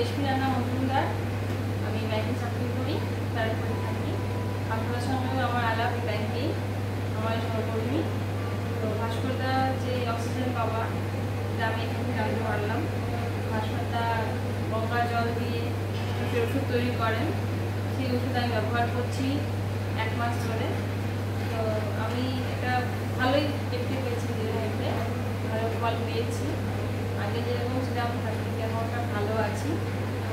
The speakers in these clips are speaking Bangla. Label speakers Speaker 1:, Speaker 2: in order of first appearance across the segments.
Speaker 1: রেশমি রানা মজুমদার। আমি ব্যাংকে চাকরি করি, তারপরে থাকি। আপনার সঙ্গেও আমার আলাপ ব্যাংকেই, আমার সহকর্মী। তো ভাস্করদা যে অক্সিজেন পাওয়া, এটা আমি এখানে জানতে পারলাম। ভাস্করদা গঙ্গা জল দিয়ে একটি ওষুধ তৈরি করেন, সেই ওষুধ আমি ব্যবহার করছি 1 মাস ধরে। তো আমি একটা ভালোই দেখতে পেয়েছি, ধীরে ধীরে ভালো ফল পেয়েছি। আগে যেরকম ছিলাম তার থেকে এখনটা ভালো আছি,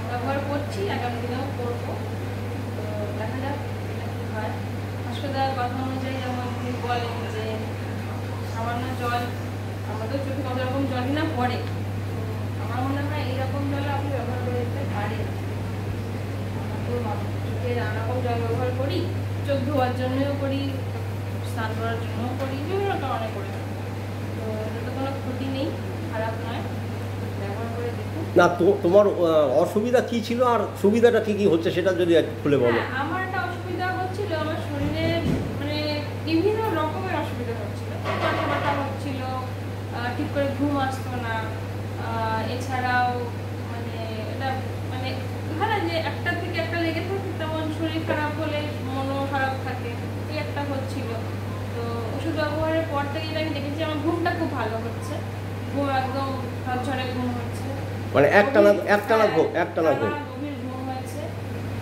Speaker 1: ব্যবহার করছি, আগামী দিনেও করবো। তো দেখা যাক এটা কী হয়। হাসপাতালের কথা অনুযায়ী যেমন তিনি বলেন যে সামান্য জল, আমাদের চোখে কত রকম জলই না পড়ে, আমার মনে হয় এইরকম জল আপনি ব্যবহার করে দিতে পারেন। তো চোখে নানা রকম জল ব্যবহার করি, চোখ ধোয়ার জন্যও করি, স্নান করার জন্যও করি, বিভিন্ন কারণে করে। তো এটা তো কোনো ক্ষতি নেই, খারাপ নয়, ব্যবহার করে দেখুন।
Speaker 2: না তো তোমার অসুবিধা কি ছিল আর সুবিধাটা কি কি হচ্ছে সেটা যদি একটু খুলে বলো।
Speaker 1: আমার একটা অসুবিধা হচ্ছিল, আমার শরীরে মানে বিভিন্ন রকমের অসুবিধা হচ্ছিল, মাথা ব্যথা হচ্ছিল, ঠিক করে ঘুম আসতো না। এছাড়াও মানে এটা মানে ধরা যে একটা থেকে একটা লেগে থাকে, তেমন শরীর খারাপ হলে মনও খারাপ থাকে, এই একটা হচ্ছিল। তো ওষুধ ব্যবহারের পর থেকে আমি দেখেছি আমার ঘুমটা খুব ভালো হচ্ছে, ঘুম একদম ঝরঝরে ঘুম হচ্ছে,
Speaker 2: মানে একটানা ঘুম
Speaker 1: গভীর ঘুম হয়েছে।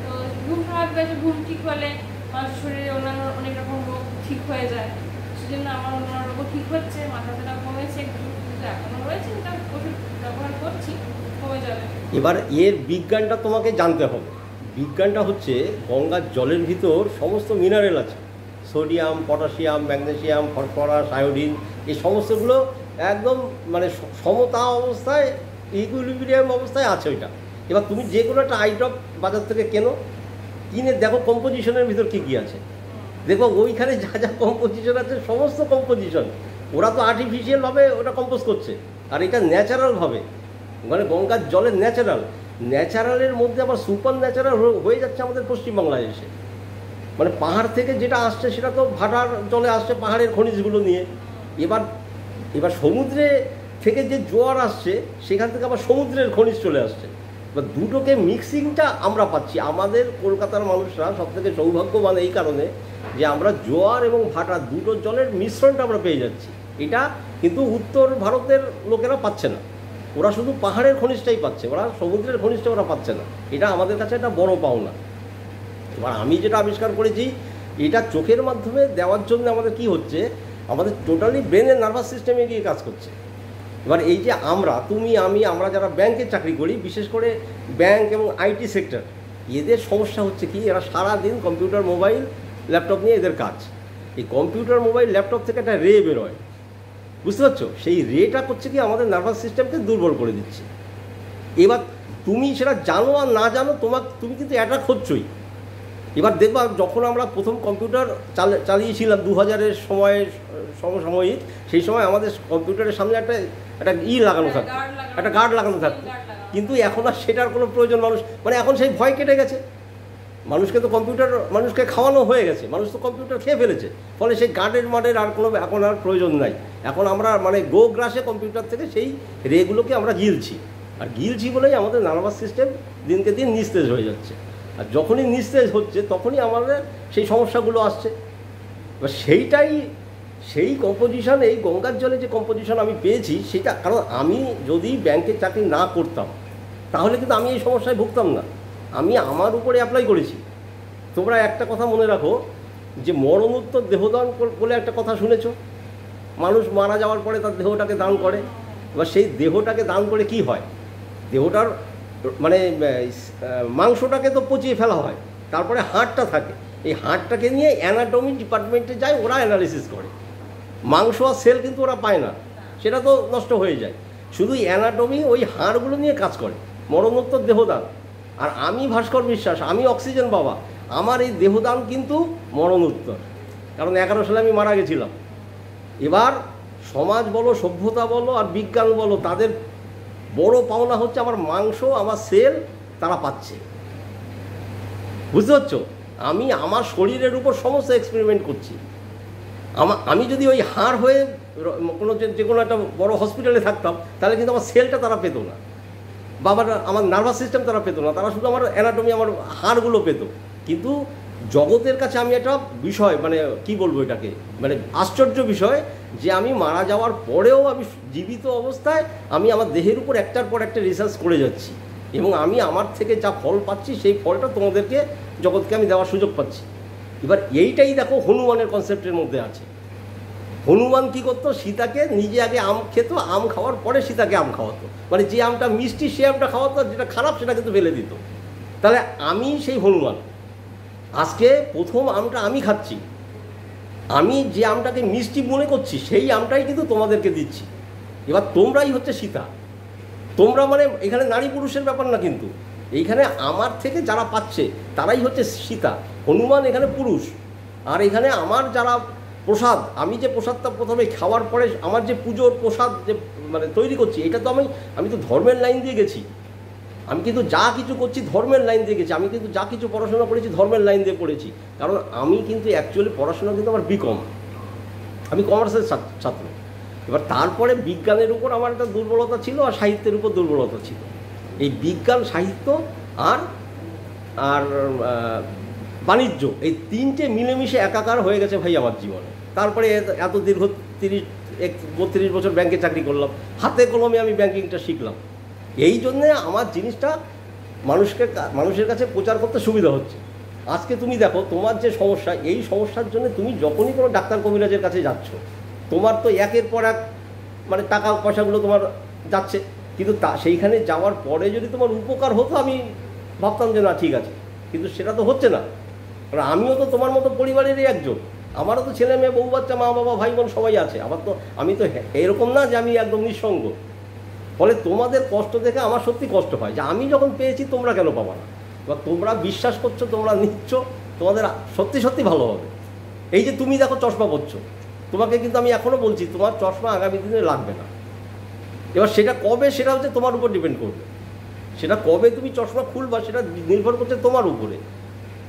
Speaker 1: তো ঘুম স্বাভাবিক হয়েছে, ঘুম ঠিক হলে আমার শরীরে অন্যান্য অনেক রকম রোগ ঠিক হয়ে যায়, সেজন্য আমার অন্যান্য রোগও ঠিক হচ্ছে, মাথা ব্যথা কমেছে একটু, কিন্তু এখনো রয়েছে, কিন্তু ওষুধ ব্যবহার করছি, কমে যাবে।
Speaker 2: এবার এর বিজ্ঞানটা তোমাকে জানতে হবে। বিজ্ঞানটা হচ্ছে গঙ্গার জলের ভিতর সমস্ত মিনারেল আছে, sodium, potassium, magnesium, phosphorus, iodine, এই সমস্তগুলো একদম মানে সমতা অবস্থায়, ইকুইলিব্রিয়াম অবস্থায় আছে ওইটা। এবার তুমি যে কোনো একটা আই ড্রপ বাজার থেকে কিনে দেখো কম্পোজিশনের ভিতর কী কী আছে, দেখো ওইখানে যা যা কম্পোজিশন আছে সমস্ত কম্পোজিশন, ওরা তো আর্টিফিশিয়ালভাবে ওটা কম্পোজ করছে, আর এটা ন্যাচারালভাবে, মানে গঙ্গার জলের ন্যাচারালের মধ্যে আবার সুপার ন্যাচারাল হয়ে যাচ্ছে আমাদের পশ্চিমবাংলায় এসে। মানে পাহাড় থেকে যেটা আসছে সেটা তো ভাটার জলে আসছে, পাহাড়ের খনিজগুলো নিয়ে। এবার সমুদ্রে থেকে যে জোয়ার আসছে সেখান থেকে আবার সমুদ্রের খনিজ চলে আসছে। এবার দুটোকে মিক্সিংটা আমরা পাচ্ছি। আমাদের কলকাতার মানুষরা সবথেকে সৌভাগ্যবান এই কারণে যে আমরা জোয়ার এবং ভাটা দুটো জলের মিশ্রণটা আমরা পেয়ে যাচ্ছি। এটা কিন্তু উত্তর ভারতের লোকেরা পাচ্ছে না, ওরা শুধু পাহাড়ের খনিজটাই পাচ্ছে, ওরা সমুদ্রের খনিজটা ওরা পাচ্ছে না। এটা আমাদের কাছে একটা বড় পাওনা। এবার আমি যেটা আবিষ্কার করেছি, এটা চোখের মাধ্যমে দেওয়ার জন্য আমাদের কি হচ্ছে, আমাদের টোটালি ব্রেনের নার্ভাস সিস্টেমে গিয়ে কাজ করছে। এবার এই যে তুমি আমরা যারা ব্যাংকে চাকরি করি, বিশেষ করে ব্যাংক এবং আইটি সেক্টর, এদের সমস্যা হচ্ছে কি, এরা সারাদিন কম্পিউটার, মোবাইল, ল্যাপটপ নিয়ে এদের কাজ। এই কম্পিউটার, মোবাইল, ল্যাপটপ থেকে একটা রে বেরোয়, বুঝতে পারছো? সেই রেটা করছে কি আমাদের নার্ভাস সিস্টেমকে দুর্বল করে দিচ্ছে। এবার তুমি সেটা জানো আর না জানো, তুমি কিন্তু অ্যাটাক হচ্ছই। এবার দেখবা যখন আমরা প্রথম কম্পিউটার চালিয়েছিলাম 2000-এর সমসাময়িক, সেই সময় আমাদের কম্পিউটারের সামনে একটা লাগানো থাকতো, একটা গার্ড লাগানো থাকতো, কিন্তু এখন আর সেটার কোনো প্রয়োজন মানে এখন সেই ভয় কেটে গেছে। মানুষকে তো মানুষকে খাওয়ানো হয়ে গেছে, মানুষ তো কম্পিউটার খেয়ে ফেলেছে, ফলে সেই গার্ডের এখন আর প্রয়োজন নাই। এখন আমরা মানে গো গ্রাসে কম্পিউটার থেকে সেই রেগুলোকে আমরা গিলছি বলেই আমাদের নার্ভাস সিস্টেম দিনকে দিন নিস্তেজ হয়ে যাচ্ছে। আর যখনই নিস্তেজ হচ্ছে তখনই আমাদের সেই সমস্যাগুলো আসছে। এবার সেই কম্পোজিশন, এই গঙ্গার জলে যে কম্পোজিশন আমি পেয়েছি সেটা, কারণ আমি যদি ব্যাংকে চাকরি না করতাম তাহলে কিন্তু আমি এই সমস্যায় ভুগতাম না। আমি আমার উপরে অ্যাপ্লাই করেছি। তোমরা একটা কথা মনে রাখো যে মরণোত্তর দেহদান বলে একটা কথা শুনেছো, মানুষ মারা যাওয়ার পরে তার দেহটাকে দান করে। এবার সেই দেহটাকে দান করে কি হয়, দেহটার মানে মাংসটাকে তো পচিয়ে ফেলা হয়, তারপরে হাড়টা থাকে, এই হাড়টাকে নিয়ে অ্যানাটমি ডিপার্টমেন্টে যায়, ওরা অ্যানালিসিস করে। মাংস আর সেল কিন্তু ওরা পায় না, সেটা তো নষ্ট হয়ে যায়, শুধু অ্যানাটমি ওই হাড়গুলো নিয়ে কাজ করে। মরণোত্তর দেহদান। আর আমি ভাস্কর বিশ্বাস, আমি অক্সিজেন বাবা, আমার এই দেহদান কিন্তু মরণোত্তর, কারণ 11 সালে আমি মারা গেছিলাম। এবার সমাজ বলো, সভ্যতা বলো আর বিজ্ঞান বলো, তাদের বড় পাওনা হচ্ছে আমার মাংস, আমার সেল তারা পাচ্ছে, বুঝতে পারছো? আমি আমার শরীরের উপর সমস্ত এক্সপেরিমেন্ট করছি। আমি যদি ওই হাড় হয়ে যে কোনো একটা বড় হসপিটালে থাকতাম তাহলে কিন্তু আমার সেলটা তারা পেত না। বা আমার নার্ভাস সিস্টেম তারা পেতো না, তারা শুধু আমার অ্যানাটমি, আমার হাড়গুলো পেতো। কিন্তু জগতের কাছে আমি একটা বিষয়, মানে কি বলবো এটাকে, মানে আশ্চর্য বিষয় যে আমি মারা যাওয়ার পরেও আমি জীবিত অবস্থায় আমি আমার দেহের উপর একটার পর একটা রিসার্চ করে যাচ্ছি, এবং আমি আমার থেকে যা ফল পাচ্ছি সেই ফলটা তোমাদেরকে, জগৎকে আমি দেওয়ার সুযোগ পাচ্ছি। এবার এইটাই দেখো হনুমানের কনসেপ্টের মধ্যে আছে। হনুমান কি করতো, সীতাকে নিজে আগে আম খেত, আম খাওয়ার পরে সীতাকে আম খাওয়াতো, মানে যে আমটা মিষ্টি সে আমটা খাওয়াতো, যেটা খারাপ সেটা কিন্তু ফেলে দিত। তাহলে আমি সেই হনুমান, আজকে প্রথম আমটা আমি খাচ্ছি, আমি যে আমটাকে মিষ্টি মনে করছি সেই আমটাই কিন্তু তোমাদেরকে দিচ্ছি। এবার তোমরাই হচ্ছে সীতা। তোমরা মানে এখানে নারী পুরুষের ব্যাপার না, কিন্তু এইখানে আমার থেকে যারা পাচ্ছে তারাই হচ্ছে সীতা। হনুমান এখানে পুরুষ, আর এখানে আমার যারা প্রসাদ, আমি যে প্রসাদটা প্রথমে খাওয়ার পরে আমার যে পুজোর প্রসাদ যে মানে তৈরি করছি, এটা তো আমি তো ধর্মের লাইন দিয়ে গেছি। আমি কিন্তু যা কিছু করছি ধর্মের লাইন দিয়ে গেছি, আমি কিন্তু যা কিছু পড়াশোনা করেছি ধর্মের লাইন দিয়ে পড়েছি। কারণ আমি কিন্তু অ্যাকচুয়ালি পড়াশোনা কিন্তু আমার বিকম, আমি কমার্সের ছাত্র। এবার তারপরে বিজ্ঞানের উপর আমার একটা দুর্বলতা ছিল, আর সাহিত্যের উপর দুর্বলতা ছিল। এই বিজ্ঞান, সাহিত্য আর আর বাণিজ্য, এই তিনটে মিলেমিশে একাকার হয়ে গেছে ভাই আমার জীবনে। তারপরে এত দীর্ঘ 32 বছর ব্যাংকে চাকরি করলাম, হাতে কলমে আমি ব্যাংকিংটা শিখলাম। এই জন্যে আমার জিনিসটা মানুষের কাছে প্রচার করতে সুবিধা হচ্ছে। আজকে তুমি দেখো তোমার যে সমস্যা, এই সমস্যার জন্য তুমি যখনই কোনো ডাক্তার কবিরাজের কাছে যাচ্ছ, তোমার তো একের পর এক মানে টাকা পয়সাগুলো তোমার যাচ্ছে, কিন্তু সেইখানে যাওয়ার পরে যদি তোমার উপকার হতো আমি ভাবতাম যে না ঠিক আছে, কিন্তু সেটা তো হচ্ছে না। কারণ আমিও তো তোমার মতো পরিবারেরই একজন, আমারও তো ছেলে মেয়ে, বউ বাচ্চা, মা বাবা, ভাই বোন সবাই আছে। আমি তো এরকম না যে আমি একদম নিঃসঙ্গ। ফলে তোমাদের কষ্ট দেখে আমার সত্যি কষ্ট হয় যে আমি যখন পেয়েছি তোমরা কেন পাবা না। এবার তোমরা বিশ্বাস করছো, তোমরা নিচ্ছ, তোমাদের সত্যি সত্যি ভালো হবে। এই যে তুমি দেখো চশমা পরছো, তোমাকে কিন্তু আমি এখনও বলছি তোমার চশমা আগামী দিনে লাগবে না। এবার সেটা কবে, সেটা হচ্ছে তোমার উপর ডিপেন্ড করবে। সেটা কবে তুমি চশমা খুলবা সেটা নির্ভর করছে তোমার উপরে।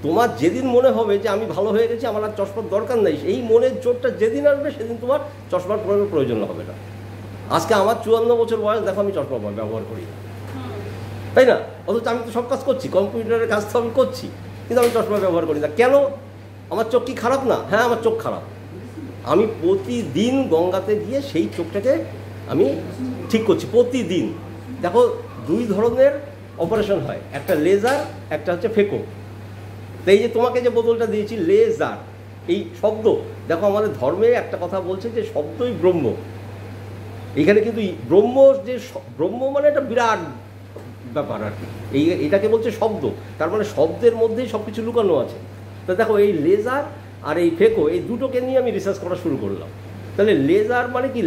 Speaker 2: তোমার যেদিন মনে হবে যে আমি ভালো হয়ে গেছি, আমার আর চশমার দরকার নেই, এই মনের জোরটা যেদিন আসবে সেদিন তোমার চশমার প্রয়োজন হবে না। আজকে আমার 54 বছর বয়স, দেখো আমি চশমা ব্যবহার করি না, তাই না? অথচ আমি তো সব কাজ করছি, কম্পিউটারের কাজ তো আমি করছি, কিন্তু আমি চশমা ব্যবহার করি না। কেন? আমার চোখ কি খারাপ না? হ্যাঁ, আমার চোখ খারাপ। আমি প্রতিদিন গঙ্গাতে গিয়ে সেই চোখটাকে আমি ঠিক করছি প্রতিদিন। দেখো 2 ধরনের অপারেশন হয়, একটা লেজার, একটা হচ্ছে ফেকো। তো এই যে তোমাকে যে বোতলটা দিয়েছি, লেজার, এই শব্দ দেখো আমাদের ধর্মে একটা কথা বলছে যে শব্দই ব্রহ্ম। এইখানে কিন্তু ব্রহ্ম মানে একটা বিরাট ব্যাপার আর কি। এটাকে বলছে শব্দ, তার মানে শব্দের মধ্যেই সব কিছু লুকানো আছে। তো দেখো এই লেজার আর এই ফেকো, এই দুটোকে নিয়ে আমি রিসার্চ করা শুরু করলাম। তাহলে লেজার মানে কি,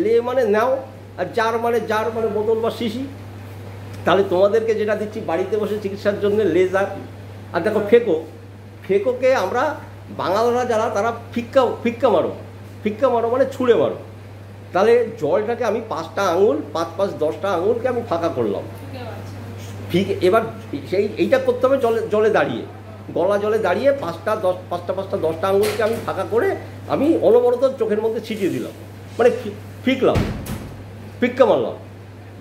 Speaker 2: লে মানে নাও, আর জার মানে বোতল বা শিশি। তাহলে তোমাদেরকে যেটা দিচ্ছি বাড়িতে বসে চিকিৎসার জন্য লেজার। আর দেখো ফেকোকে আমরা বাঙালরা যারা, তারা ফিক্কা মারো মানে ছুঁড়ে মারো। তাহলে জলটাকে আমি 5টা আঙুল, 5-10টা আঙুলকে আমি ফাঁকা করলাম। এবার এইটা করতে হবে জলে দাঁড়িয়ে, গলা জলে দাঁড়িয়ে 5টা 10টা আঙুলকে আমি ফাঁকা করে আমি অনবরত চোখের মধ্যে ছিটিয়ে দিলাম, মানে ফিক্কা মারলাম।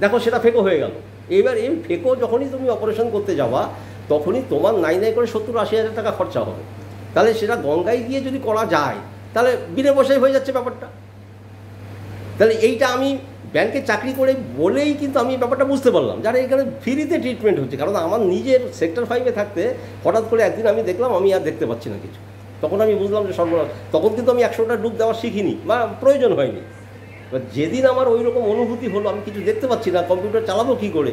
Speaker 2: দেখো সেটা ফেকো হয়ে গেল। এবার এই ফেকো যখনই তুমি অপারেশন করতে যাবা, তখনই তোমার নাই করে 70-80 হাজার টাকা খরচা হবে। তাহলে সেটা গঙ্গায় গিয়ে যদি করা যায়, তাহলে বিনে পয়সায় হয়ে যাচ্ছে ব্যাপারটা। তাহলে এইটা আমি ব্যাংকে চাকরি করে বলেই কিন্তু আমি ব্যাপারটা বুঝতে পারলাম, যারা এখানে ফ্রিতে ট্রিটমেন্ট হচ্ছে। কারণ আমার নিজের সেক্টর 5-এ থাকতে হঠাৎ করে একদিন আমি দেখলাম আমি আর দেখতে পাচ্ছি না কিছু। তখন আমি বুঝলাম যে সর্বনাশ। তখন কিন্তু আমি 100টা ডুব দেওয়া শিখিনি বা প্রয়োজন হয়নি। এবার যেদিন আমার ওই রকম অনুভূতি হলো, আমি কিছু দেখতে পাচ্ছি না, কম্পিউটার চালাবো কী করে,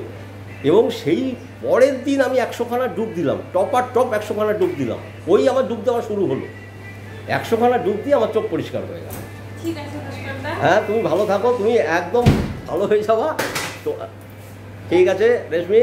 Speaker 2: এবং সেই পরের দিন আমি 100খানা ডুব দিলাম, টপ 100খানা ডুব দিলাম। ওই আমার ডুব দেওয়া শুরু হলো, 100খানা ডুব দিয়ে আমার চোখ পরিষ্কার হয়ে গেল। হ্যাঁ, তুমি ভালো থাকো, তুমি একদম ভালো হয়ে যাবা। তো ঠিক আছে রেশমি।